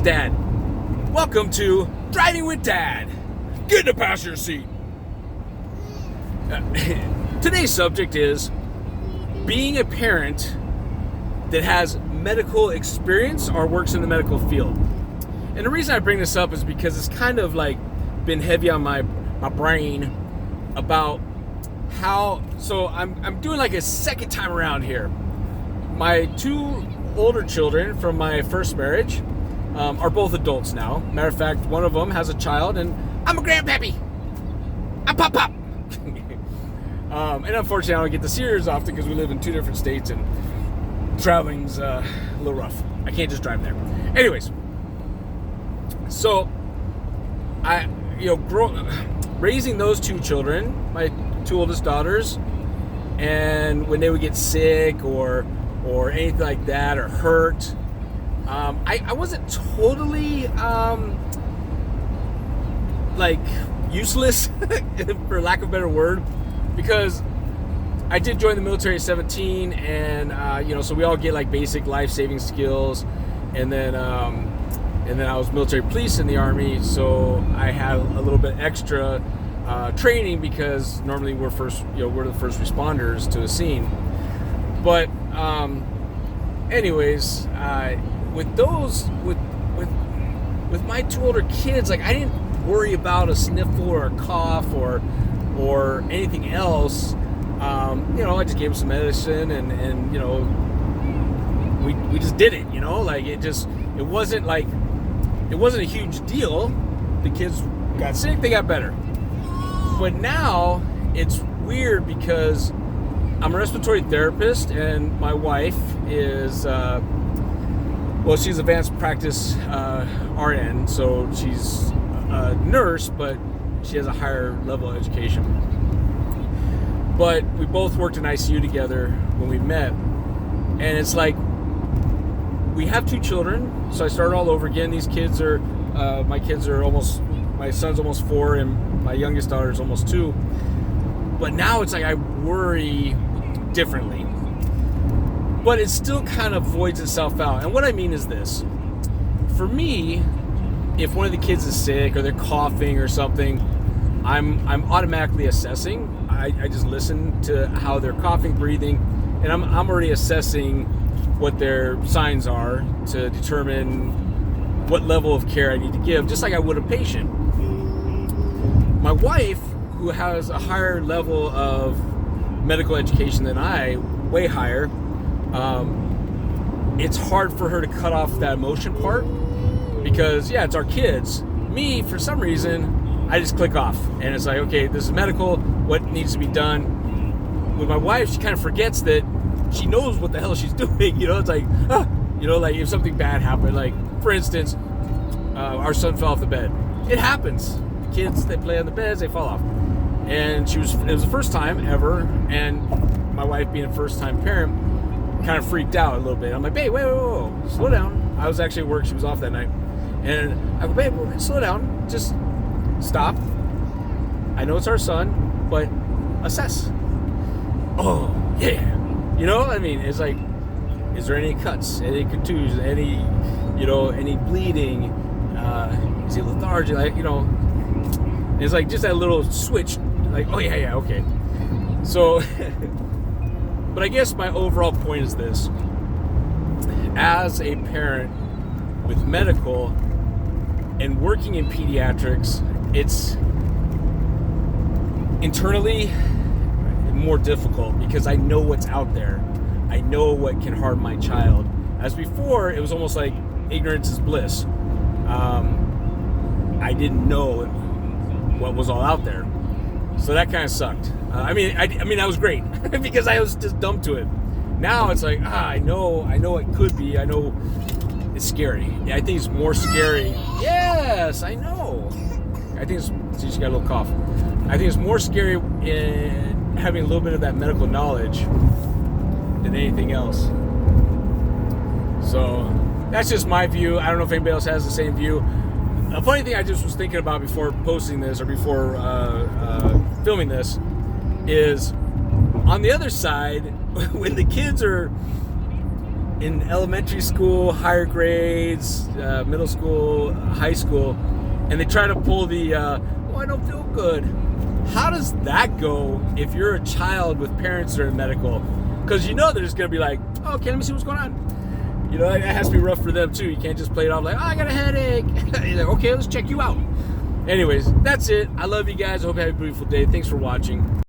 Dad. Welcome to Driving with Dad. Get in the passenger seat. Today's subject is being a parent that has medical experience or works in the medical field. And the reason I bring this up is because it's kind of like been heavy on my brain about how, so I'm doing like a second time around here. My two older children from my first marriage are both adults now. Matter of fact, one of them has a child, and I'm a grandpappy. I'm pop. And unfortunately, I don't get to see her as often because we live in two different states, and traveling's a little rough. I can't just drive there. Anyways, so raising those two children, my two oldest daughters, and when they would get sick or anything like that or hurt, I wasn't totally like useless for lack of a better word, because I did join the military at 17, and so we all get like basic life-saving skills, and then I was military police in the Army, so I had a little bit extra training because normally we're the first responders to a scene. But anyways, with my two older kids, like I didn't worry about a sniffle or a cough or anything else. I just gave them some medicine, and we just did it. Like it wasn't a huge deal. The kids got sick, they got better. But now it's weird because I'm a respiratory therapist, and my wife is, she's advanced practice RN, so she's a nurse, but she has a higher level of education. But we both worked in ICU together when we met, and it's like we have two children, so I started all over again. These kids are, my son's almost 4, and my youngest daughter is almost 2. But now it's like I worry differently. But it still kind of voids itself out. And what I mean is this. For me, if one of the kids is sick or they're coughing or something, I'm automatically assessing. I just listen to how they're coughing, breathing, and I'm already assessing what their signs are to determine what level of care I need to give, just like I would a patient. My wife, who has a higher level of medical education than I, way higher, it's hard for her to cut off that emotion part because, yeah, it's our kids. Me, for some reason, I just click off, and it's like, okay, this is medical, what needs to be done. With my wife, she kind of forgets that she knows what the hell she's doing. It's like, like if something bad happened, like for instance, our son fell off the bed. It happens. Kids, they play on the beds, they fall off. And it was the first time ever, and my wife, being a first-time parent, kind of freaked out a little bit. I'm like, babe, wait, slow down. I was actually at work, she was off that night. And I go, babe, slow down, just stop. I know it's our son, but assess. Oh, yeah. It's like, is there any cuts, any contusions, any bleeding? Is he lethargic? It's like just that little switch. Like, oh yeah, okay. So, but I guess my overall point is this: as a parent with medical and working in pediatrics, it's internally more difficult because I know what's out there. I know what can harm my child. As before, it was almost like ignorance is bliss. I didn't know what was all out there, so that kind of sucked. That was great because I was just dumb to it. Now it's like, I know it could be. I know it's scary. Yeah, I think it's more scary. Yes, I know. I think she got a little cough. I think it's more scary in having a little bit of that medical knowledge than anything else. So that's just my view. I don't know if anybody else has the same view. A funny thing I just was thinking about before posting this or before filming this is on the other side, when the kids are in elementary school, higher grades, middle school, high school, and they try to pull the, I don't feel good. How does that go if you're a child with parents that are in medical? Because they're just going to be like, oh, okay, let me see what's going on. It has to be rough for them too. You can't just play it off like, oh, I got a headache. You're like, okay, let's check you out. Anyways, that's it. I love you guys. I hope you have a beautiful day. Thanks for watching.